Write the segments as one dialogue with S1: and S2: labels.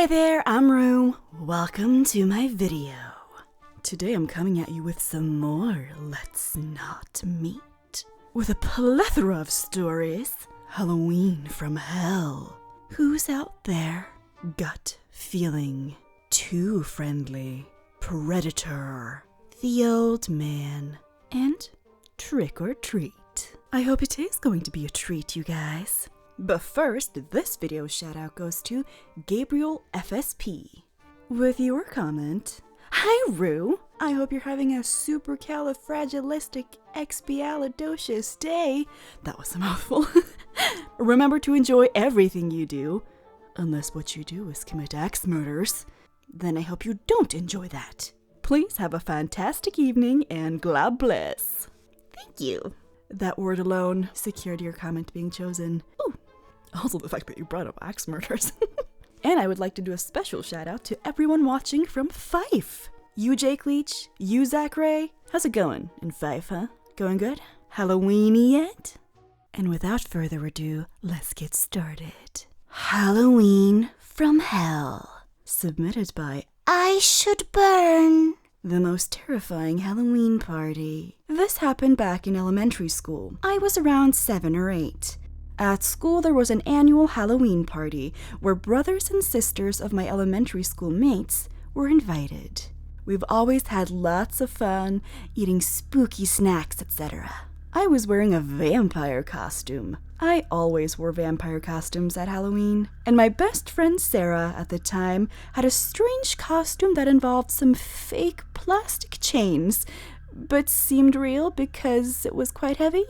S1: Hi there, I'm Roux. Welcome to my video. Today I'm coming at you with some more Let's Not Meet. With a plethora of stories. Halloween from hell. Who's out there? Gut feeling. Too friendly. Predator. The old man. And trick or treat. I hope it is going to be a treat, you guys. But first, this video shout out goes to Gabriel FSP. With your comment, Hi Roux, I hope you're having a supercalifragilisticexpialidocious day. That was a mouthful. Remember to enjoy everything you do, unless what you do is commit axe murders. Then I hope you don't enjoy that. Please have a fantastic evening and God bless. Thank you. That word alone secured your comment being chosen. Ooh. Also the fact that you brought up axe murders. And I would like to do a special shout out to everyone watching from Fife. You Jake Leach, you Zach Ray. How's it going in Fife, huh? Going good? Halloweeny yet? And without further ado, let's get started. Halloween from Hell. Submitted by ishouldburn. The most terrifying Halloween party. This happened back in elementary school. I was around 7 or 8. At school, there was an annual Halloween party where brothers and sisters of my elementary school mates were invited. We've always had lots of fun, eating spooky snacks, etc. I was wearing a vampire costume. I always wore vampire costumes at Halloween. And my best friend Sarah at the time had a strange costume that involved some fake plastic chains, but seemed real because it was quite heavy.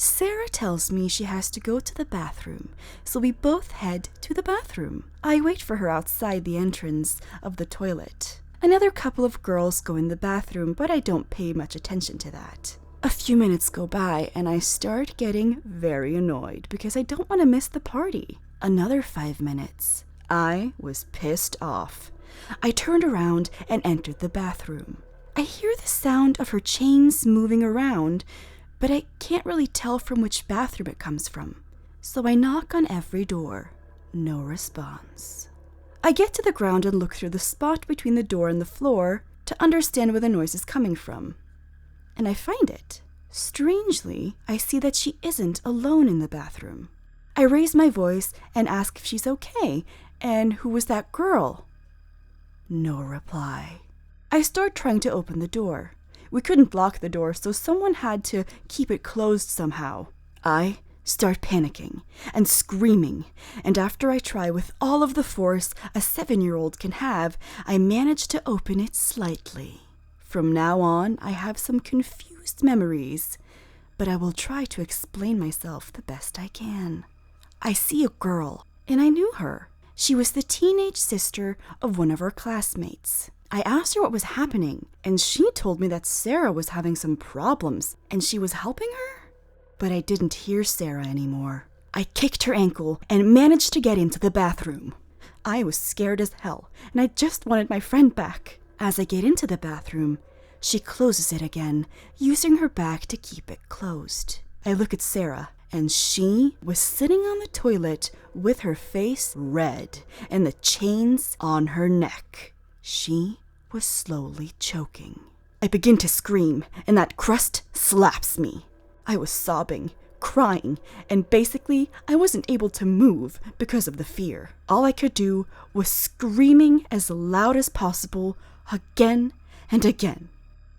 S1: Sarah tells me she has to go to the bathroom, so we both head to the bathroom. I wait for her outside the entrance of the toilet. Another couple of girls go in the bathroom, but I don't pay much attention to that. A few minutes go by, and I start getting very annoyed because I don't want to miss the party. Another 5 minutes. I was pissed off. I turned around and entered the bathroom. I hear the sound of her chains moving around, but I can't really tell from which bathroom it comes from. So I knock on every door. No response. I get to the ground and look through the spot between the door and the floor to understand where the noise is coming from. And I find it. Strangely, I see that she isn't alone in the bathroom. I raise my voice and ask if she's okay, and who was that girl? No reply. I start trying to open the door. We couldn't lock the door, so someone had to keep it closed somehow. I start panicking and screaming, and after I try with all of the force a 7-year-old can have, I manage to open it slightly. From now on, I have some confused memories, but I will try to explain myself the best I can. I see a girl, and I knew her. She was the teenage sister of one of our classmates. I asked her what was happening, and she told me that Sarah was having some problems, and she was helping her? But I didn't hear Sarah anymore. I kicked her ankle and managed to get into the bathroom. I was scared as hell, and I just wanted my friend back. As I get into the bathroom, she closes it again, using her back to keep it closed. I look at Sarah, and she was sitting on the toilet with her face red and the chains on her neck. She was slowly choking. I begin to scream, and that crust slaps me. I was sobbing, crying, and basically I wasn't able to move because of the fear. All I could do was screaming as loud as possible, again and again.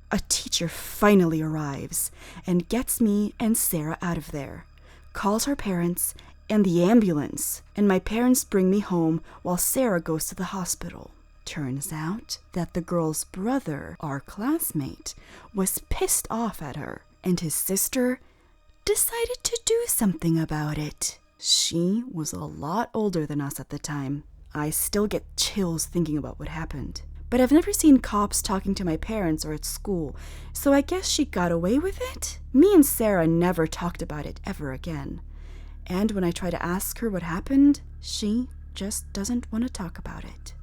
S1: A teacher finally arrives and gets me and Sarah out of there, calls her parents and the ambulance, and my parents bring me home while Sarah goes to the hospital. Turns out that the girl's brother, our classmate, was pissed off at her, and his sister decided to do something about it. She was a lot older than us at the time. I still get chills thinking about what happened. But I've never seen cops talking to my parents or at school, so I guess she got away with it? Me and Sarah never talked about it ever again. And when I try to ask her what happened, she just doesn't want to talk about it.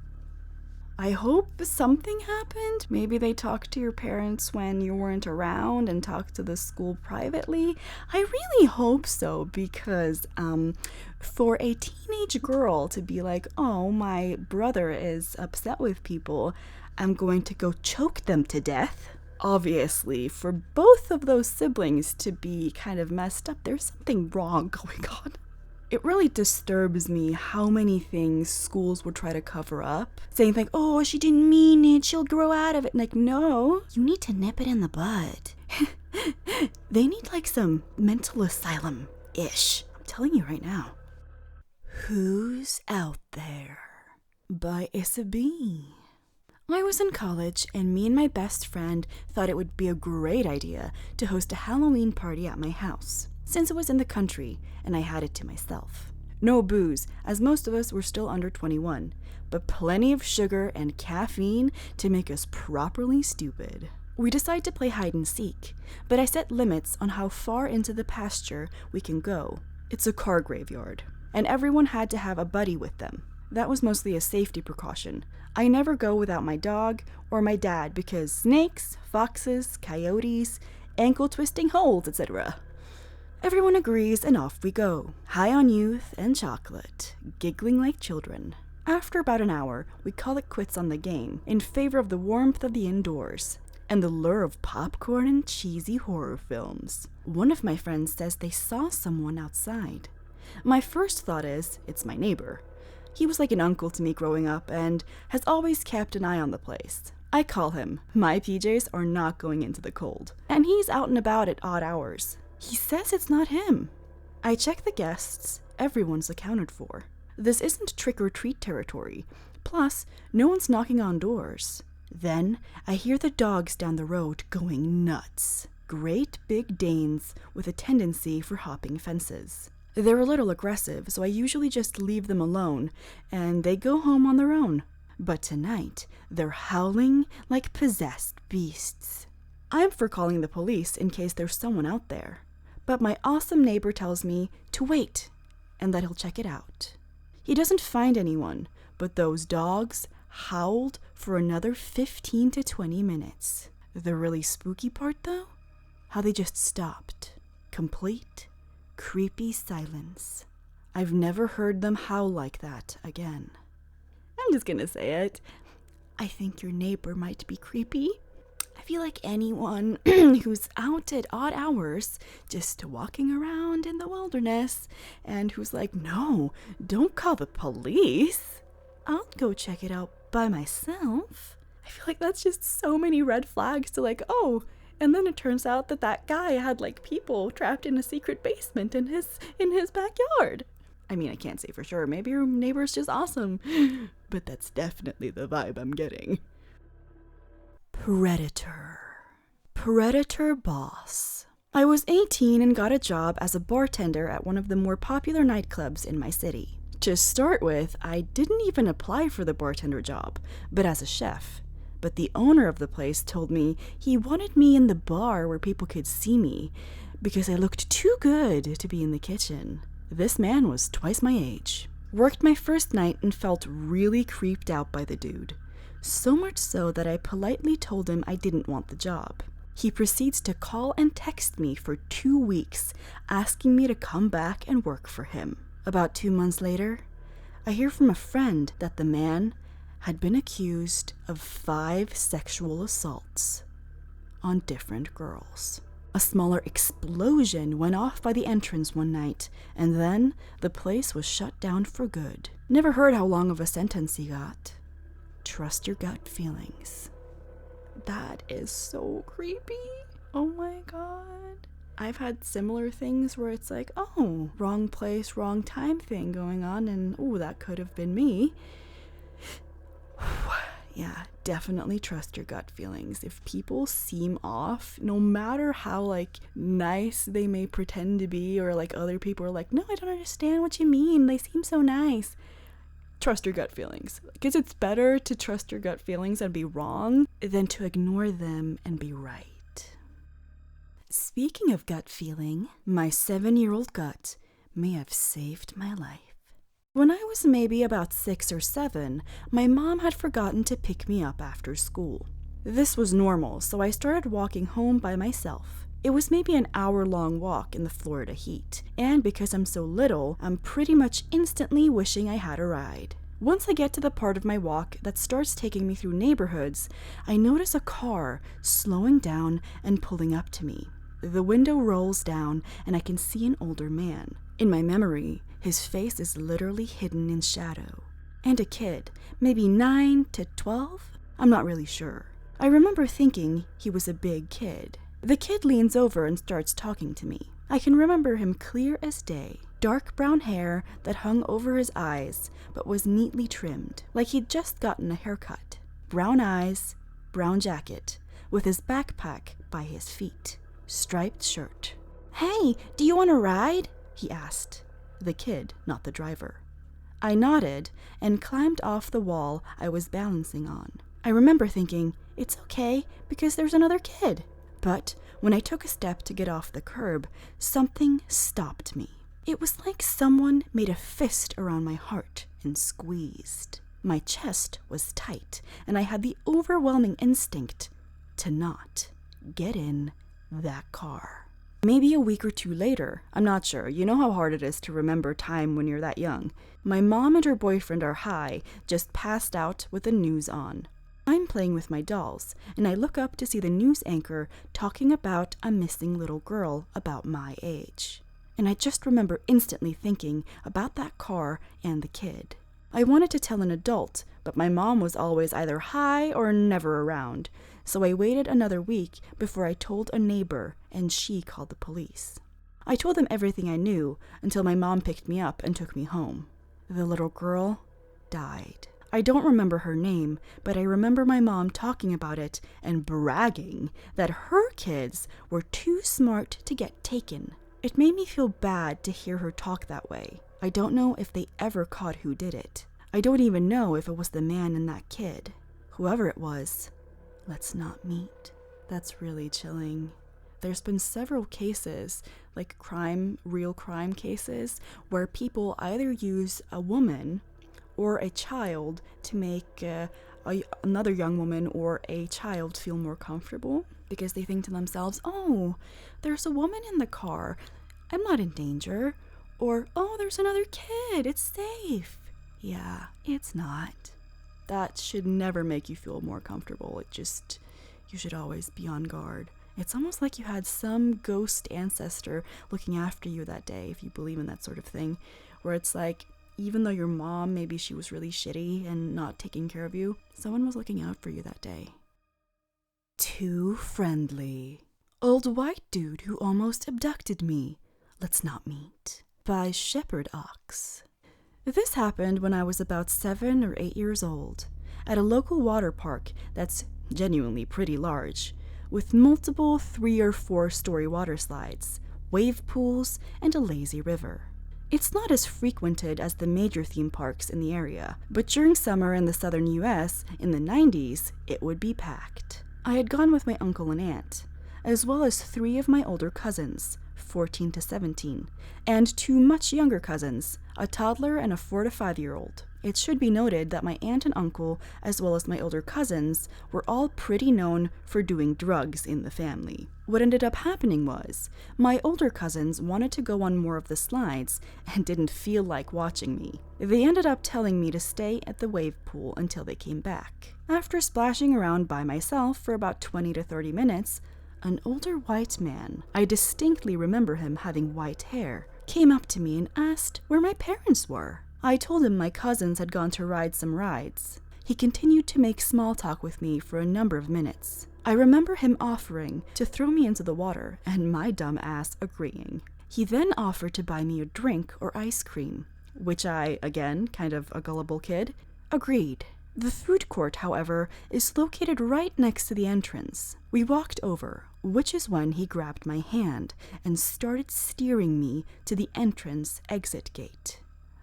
S1: I hope something happened. Maybe they talked to your parents when you weren't around and talked to the school privately. I really hope so, because for a teenage girl to be like, oh, my brother is upset with people, I'm going to go choke them to death. Obviously, for both of those siblings to be kind of messed up, there's something wrong going on. It really disturbs me how many things schools would try to cover up, saying like, oh, she didn't mean it, she'll grow out of it. Like, no, you need to nip it in the bud. They need like some mental asylum-ish. I'm telling you right now. Who's Out There? By Issa B. I was in college, and me and my best friend thought it would be a great idea to host a Halloween party at my house, since it was in the country and I had it to myself. No booze, as most of us were still under 21, but plenty of sugar and caffeine to make us properly stupid. We decided to play hide and seek, but I set limits on how far into the pasture we can go. It's a car graveyard, and everyone had to have a buddy with them. That was mostly a safety precaution. I never go without my dog or my dad because snakes, foxes, coyotes, ankle-twisting holes, etc. Everyone agrees, and off we go, high on youth and chocolate, giggling like children. After about an hour, we call it quits on the game in favor of the warmth of the indoors and the lure of popcorn and cheesy horror films. One of my friends says they saw someone outside. My first thought is, it's my neighbor. He was like an uncle to me growing up and has always kept an eye on the place. I call him. My PJs are not going into the cold, and he's out and about at odd hours. He says it's not him. I check the guests. Everyone's accounted for. This isn't trick-or-treat territory. Plus, no one's knocking on doors. Then, I hear the dogs down the road going nuts. Great big Danes with a tendency for hopping fences. They're a little aggressive, so I usually just leave them alone, and they go home on their own. But tonight, they're howling like possessed beasts. I'm for calling the police in case there's someone out there. But my awesome neighbor tells me to wait and that he'll check it out. He doesn't find anyone, but those dogs howled for another 15 to 20 minutes. The really spooky part, though? How they just stopped. Complete, creepy silence. I've never heard them howl like that again. I'm just gonna say it. I think your neighbor might be creepy. I feel like anyone who's out at odd hours, just walking around in the wilderness, and who's like, no, don't call the police. I'll go check it out by myself. I feel like that's just so many red flags to like, oh, and then it turns out that guy had like people trapped in a secret basement in his backyard. I mean, I can't say for sure. Maybe your neighbor's just awesome, but that's definitely the vibe I'm getting. Predator boss. I was 18 and got a job as a bartender at one of the more popular nightclubs in my city. To start with, I didn't even apply for the bartender job, but as a chef. But the owner of the place told me he wanted me in the bar where people could see me because I looked too good to be in the kitchen. This man was twice my age. Worked my first night and felt really creeped out by the dude. So much so that I politely told him I didn't want the job. He proceeds to call and text me for 2 weeks, asking me to come back and work for him. About 2 months later, I hear from a friend that the man had been accused of 5 sexual assaults on different girls. A smaller explosion went off by the entrance one night, and then the place was shut down for good. Never heard how long of a sentence he got. Trust your gut feelings. That is so creepy. Oh my god. I've had similar things where it's like, oh, wrong place, wrong time thing going on, and oh, that could have been me. Yeah, definitely trust your gut feelings. If people seem off, no matter how like nice they may pretend to be, or like other people are like, no, I don't understand what you mean, they seem so nice. Trust your gut feelings. Because it's better to trust your gut feelings and be wrong than to ignore them and be right. Speaking of gut feeling, my 7-year-old gut may have saved my life. When I was maybe about 6 or 7, my mom had forgotten to pick me up after school. This was normal, so I started walking home by myself. It was maybe an hour-long walk in the Florida heat, and because I'm so little, I'm pretty much instantly wishing I had a ride. Once I get to the part of my walk that starts taking me through neighborhoods, I notice a car slowing down and pulling up to me. The window rolls down, and I can see an older man. In my memory, his face is literally hidden in shadow. And a kid, maybe 9 to 12? I'm not really sure. I remember thinking he was a big kid. The kid leans over and starts talking to me. I can remember him clear as day. Dark brown hair that hung over his eyes but was neatly trimmed, like he'd just gotten a haircut. Brown eyes, brown jacket, with his backpack by his feet. Striped shirt. "Hey, do you want to ride?" he asked. The kid, not the driver. I nodded and climbed off the wall I was balancing on. I remember thinking, it's okay because there's another kid. But when I took a step to get off the curb, something stopped me. It was like someone made a fist around my heart and squeezed. My chest was tight, and I had the overwhelming instinct to not get in that car. Maybe a week or two later, I'm not sure. You know how hard it is to remember time when you're that young. My mom and her boyfriend are high, just passed out with the news on. I'm playing with my dolls, and I look up to see the news anchor talking about a missing little girl about my age. And I just remember instantly thinking about that car and the kid. I wanted to tell an adult, but my mom was always either high or never around, so I waited another week before I told a neighbor, and she called the police. I told them everything I knew until my mom picked me up and took me home. The little girl died. I don't remember her name, but I remember my mom talking about it and bragging that her kids were too smart to get taken. It made me feel bad to hear her talk that way. I don't know if they ever caught who did it. I don't even know if it was the man and that kid. Whoever it was, let's not meet. That's really chilling. There's been several cases, like real crime cases, where people either use a woman or a child to make another young woman or a child feel more comfortable because they think to themselves, oh, there's a woman in the car, I'm not in danger. Or, oh, there's another kid, it's safe. Yeah, it's not. That should never make you feel more comfortable. You should always be on guard. It's almost like you had some ghost ancestor looking after you that day, if you believe in that sort of thing, where it's like, even though your mom, maybe she was really shitty and not taking care of you, someone was looking out for you that day. Too friendly. Old white dude who almost abducted me. Let's not meet. By SheparDox. This happened when I was about 7 or 8 years old, at a local water park that's genuinely pretty large, with multiple 3 or 4 story water slides, wave pools, and a lazy river. It's not as frequented as the major theme parks in the area, but during summer in the southern US in the 90s, it would be packed. I had gone with my uncle and aunt, as well as 3 of my older cousins, 14 to 17, and 2 much younger cousins, a toddler and a 4 to 5-year-old. It should be noted that my aunt and uncle, as well as my older cousins, were all pretty known for doing drugs in the family. What ended up happening was, my older cousins wanted to go on more of the slides and didn't feel like watching me. They ended up telling me to stay at the wave pool until they came back. After splashing around by myself for about 20 to 30 minutes, an older white man, I distinctly remember him having white hair, came up to me and asked where my parents were. I told him my cousins had gone to ride some rides. He continued to make small talk with me for a number of minutes. I remember him offering to throw me into the water, and my dumb ass agreeing. He then offered to buy me a drink or ice cream, which I, again, kind of a gullible kid, agreed. The food court, however, is located right next to the entrance. We walked over, which is when he grabbed my hand and started steering me to the entrance exit gate.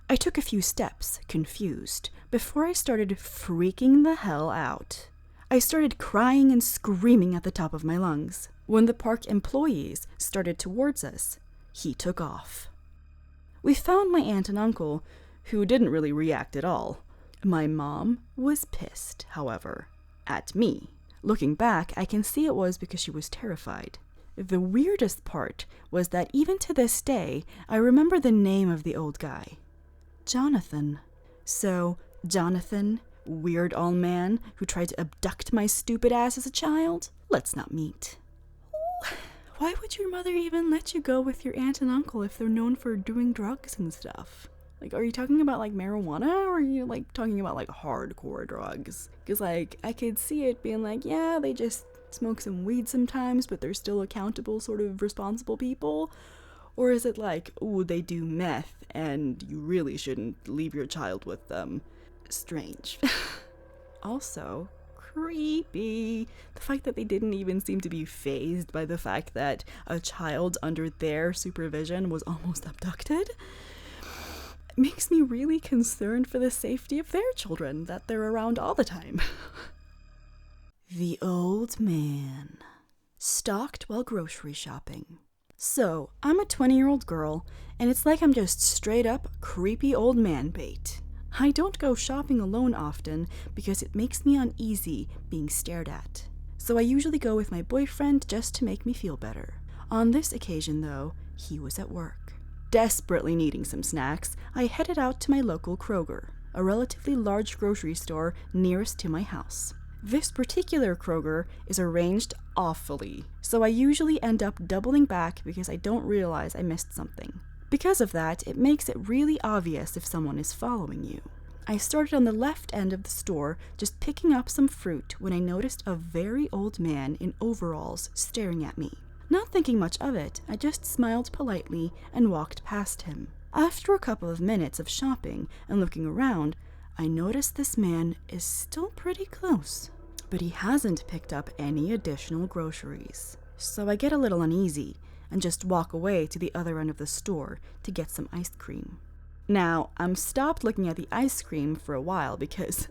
S1: I took a few steps, confused, before I started freaking the hell out. I started crying and screaming at the top of my lungs. When the park employees started towards us, he took off. We found my aunt and uncle, who didn't really react at all. My mom was pissed, however, at me. Looking back, I can see it was because she was terrified. The weirdest part was that even to this day, I remember the name of the old guy. Jonathan. So, Jonathan, weird old man who tried to abduct my stupid ass as a child? Let's not meet. Why would your mother even let you go with your aunt and uncle if they're known for doing drugs and stuff? Like, are you talking about, like, marijuana, or are you, like, talking about, like, hardcore drugs? Because, like, I could see it being like, yeah, they just smoke some weed sometimes, but they're still accountable, sort of responsible people. Or is it like, ooh, they do meth, and you really shouldn't leave your child with them? Strange. Also, creepy. The fact that they didn't even seem to be fazed by the fact that a child under their supervision was almost abducted makes me really concerned for the safety of their children that they're around all the time. The old man. Stalked while grocery shopping. So, I'm a 20-year-old girl, and it's like I'm just straight up creepy old man bait. I don't go shopping alone often because it makes me uneasy being stared at. So I usually go with my boyfriend just to make me feel better. On this occasion, though, he was at work. Desperately needing some snacks, I headed out to my local Kroger, a relatively large grocery store nearest to my house. This particular Kroger is arranged awfully, so I usually end up doubling back because I don't realize I missed something. Because of that, it makes it really obvious if someone is following you. I started on the left end of the store, just picking up some fruit when I noticed a very old man in overalls staring at me. Not thinking much of it, I just smiled politely and walked past him. After a couple of minutes of shopping and looking around, I noticed this man is still pretty close, but he hasn't picked up any additional groceries. So I get a little uneasy and just walk away to the other end of the store to get some ice cream. Now, I'm stopped looking at the ice cream for a while because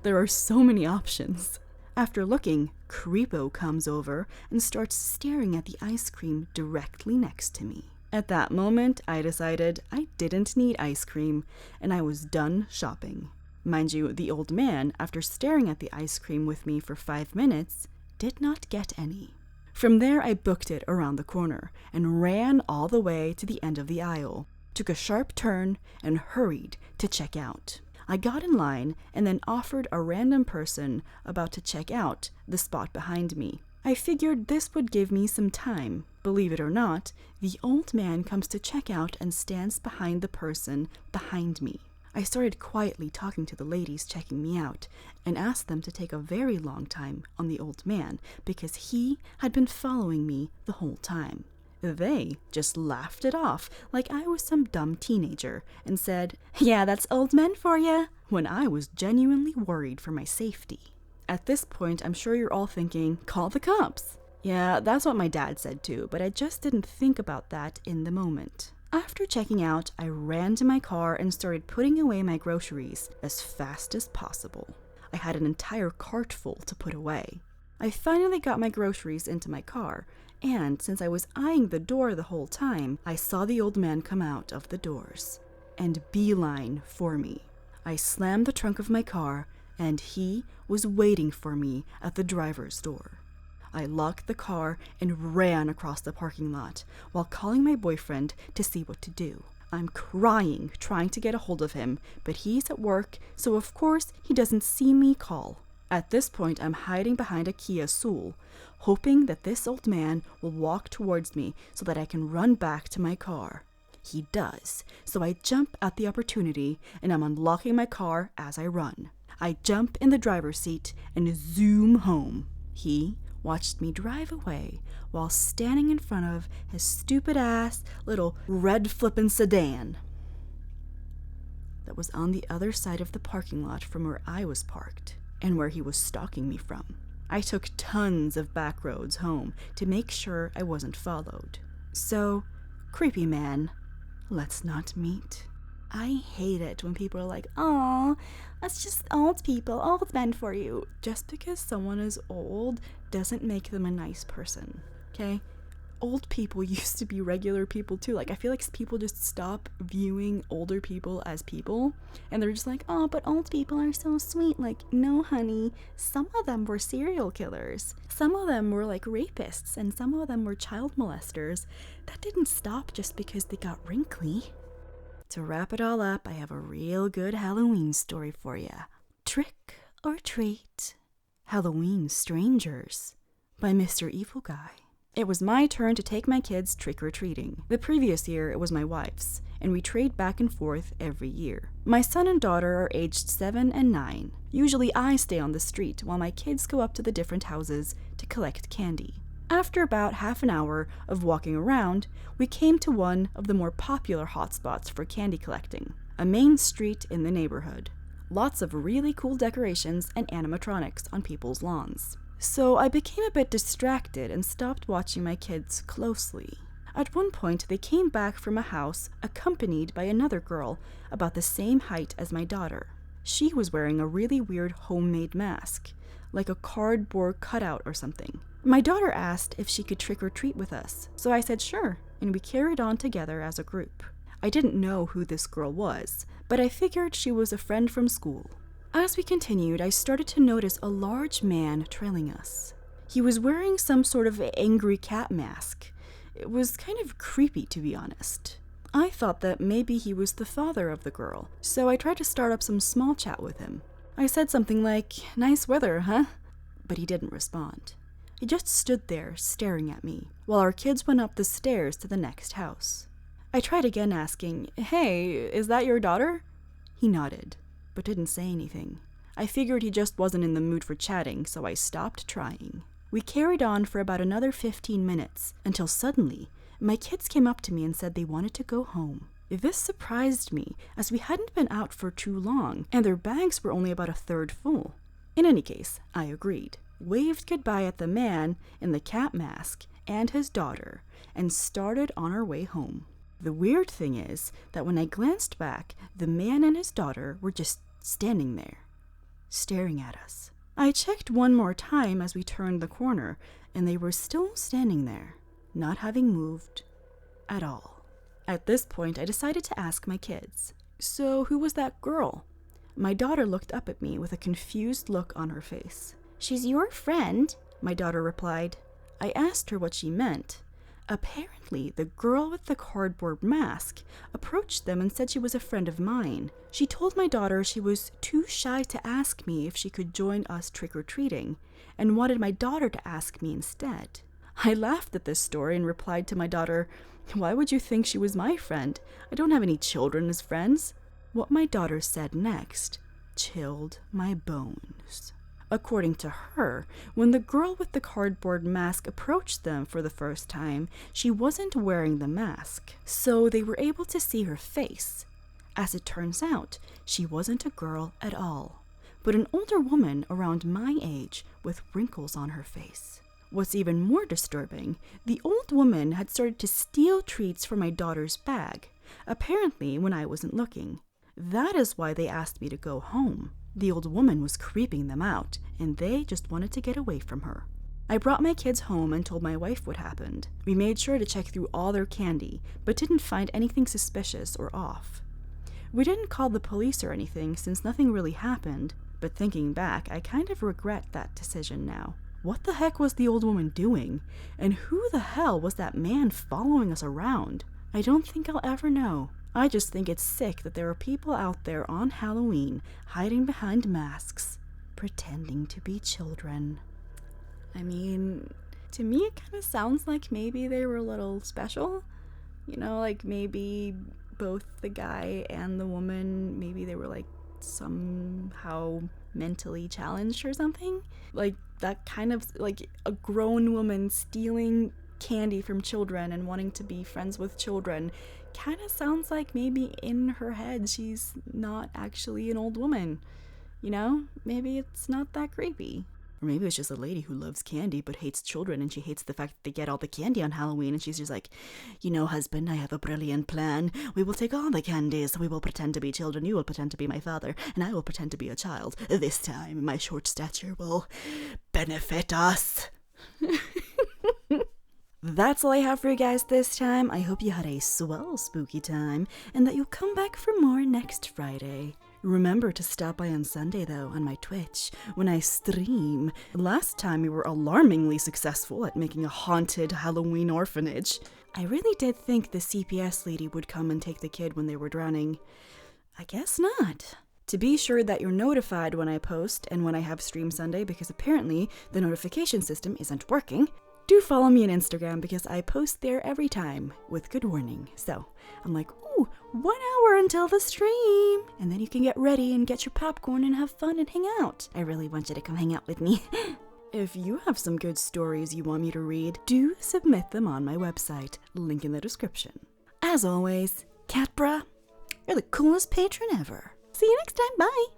S1: there are so many options. After looking, Creepo comes over and starts staring at the ice cream directly next to me. At that moment, I decided I didn't need ice cream, and I was done shopping. Mind you, the old man, after staring at the ice cream with me for 5 minutes, did not get any. From there, I booked it around the corner and ran all the way to the end of the aisle, took a sharp turn, and hurried to check out. I got in line and then offered a random person about to check out the spot behind me. I figured this would give me some time. Believe it or not, the old man comes to check out and stands behind the person behind me. I started quietly talking to the ladies checking me out and asked them to take a very long time on the old man because he had been following me the whole time. They just laughed it off like I was some dumb teenager and said, "Yeah, that's old men for ya," when I was genuinely worried for my safety. At this point, I'm sure you're all thinking, call the cops. Yeah, that's what my dad said too, but I just didn't think about that in the moment. After checking out, I ran to my car and started putting away my groceries as fast as possible. I had an entire cart full to put away. I finally got my groceries into my car, and since I was eyeing the door the whole time, I saw the old man come out of the doors and beeline for me. I slammed the trunk of my car, and he was waiting for me at the driver's door. I locked the car and ran across the parking lot while calling my boyfriend to see what to do. I'm crying, trying to get a hold of him, but he's at work, so of course he doesn't see me call. At this point, I'm hiding behind a Kia Soul, hoping that this old man will walk towards me so that I can run back to my car. He does, so I jump at the opportunity and I'm unlocking my car as I run. I jump in the driver's seat and zoom home. He watched me drive away while standing in front of his stupid ass little red flippin' sedan that was on the other side of the parking lot from where I was parked and where he was stalking me from. I took tons of back roads home to make sure I wasn't followed. So, creepy man, let's not meet. I hate it when people are like, "Aw, that's just old people, old men for you." Just because someone is old doesn't make them a nice person, okay? old people used to be regular people too. Like, I feel like people just stop viewing older people as people, and they're just like, oh, but old people are so sweet. Like, no, honey, some of them were serial killers. Some of them were like rapists, and some of them were child molesters. That didn't stop just because they got wrinkly. To wrap it all up, I have a real good Halloween story for you. Trick or Treat, Halloween Strangers by MrEvilGuy. It was my turn to take my kids trick-or-treating. The previous year, it was my wife's, and we trade back and forth every year. My son and daughter are aged 7 and 9. Usually I stay on the street while my kids go up to the different houses to collect candy. After about half an hour of walking around, we came to one of the more popular hotspots for candy collecting, a main street in the neighborhood. Lots of really cool decorations and animatronics on people's lawns. So I became a bit distracted and stopped watching my kids closely. At one point, they came back from a house accompanied by another girl about the same height as my daughter. She was wearing a really weird homemade mask, like a cardboard cutout or something. My daughter asked if she could trick or treat with us, so I said sure, and we carried on together as a group. I didn't know who this girl was, but I figured she was a friend from school. As we continued, I started to notice a large man trailing us. He was wearing some sort of angry cat mask. It was kind of creepy, to be honest. I thought that maybe he was the father of the girl, so I tried to start up some small chat with him. I said something like, "Nice weather, huh?" But he didn't respond. He just stood there staring at me, while our kids went up the stairs to the next house. I tried again asking, "Hey, is that your daughter?" He nodded, but didn't say anything. I figured he just wasn't in the mood for chatting, so I stopped trying. We carried on for about another 15 minutes, until suddenly, my kids came up to me and said they wanted to go home. This surprised me, as we hadn't been out for too long, and their bags were only about a third full. In any case, I agreed, waved goodbye at the man in the cat mask and his daughter, and started on our way home. The weird thing is that when I glanced back, the man and his daughter were just standing there, staring at us. I checked one more time as we turned the corner, and they were still standing there, not having moved at all. At this point, I decided to ask my kids, "So who was that girl?" My daughter looked up at me with a confused look on her face. "She's your friend," my daughter replied. I asked her what she meant. Apparently, the girl with the cardboard mask approached them and said she was a friend of mine. She told my daughter she was too shy to ask me if she could join us trick-or-treating, and wanted my daughter to ask me instead. I laughed at this story and replied to my daughter, "Why would you think she was my friend? I don't have any children as friends." What my daughter said next chilled my bones. According to her, when the girl with the cardboard mask approached them for the first time, she wasn't wearing the mask, so they were able to see her face. As it turns out, she wasn't a girl at all, but an older woman around my age with wrinkles on her face. What's even more disturbing, the old woman had started to steal treats from my daughter's bag, apparently when I wasn't looking. That is why they asked me to go home. The old woman was creeping them out, and they just wanted to get away from her. I brought my kids home and told my wife what happened. We made sure to check through all their candy, but didn't find anything suspicious or off. We didn't call the police or anything since nothing really happened, but thinking back, I kind of regret that decision now. What the heck was the old woman doing? And who the hell was that man following us around? I don't think I'll ever know. I just think it's sick that there are people out there on Halloween hiding behind masks, pretending to be children. I mean, to me it kind of sounds like maybe they were a little special. You know, like maybe both the guy and the woman, maybe they were like somehow mentally challenged or something. Like that kind of, like a grown woman stealing candy from children and wanting to be friends with children kind of sounds like maybe in her head she's not actually an old woman. You know, maybe it's not that creepy. Or maybe it's just a lady who loves candy but hates children, and she hates the fact that they get all the candy on Halloween, and she's just like, "You know, husband, I have a brilliant plan. We will take all the candies, we will pretend to be children, you will pretend to be my father, and I will pretend to be a child. This time, my short stature will benefit us." That's all I have for you guys this time. I hope you had a swell spooky time and that you'll come back for more next Friday. Remember to stop by on Sunday though on my Twitch when I stream. Last time we were alarmingly successful at making a haunted Halloween orphanage. I really did think the CPS lady would come and take the kid when they were drowning. I guess not. To be sure that you're notified when I post and when I have stream Sunday, because apparently the notification system isn't working, do follow me on Instagram because I post there every time with good warning. So I'm like, ooh, 1 hour until the stream. And then you can get ready and get your popcorn and have fun and hang out. I really want you to come hang out with me. If you have some good stories you want me to read, do submit them on my website. Link in the description. As always, Catbra, you're the coolest patron ever. See you next time. Bye.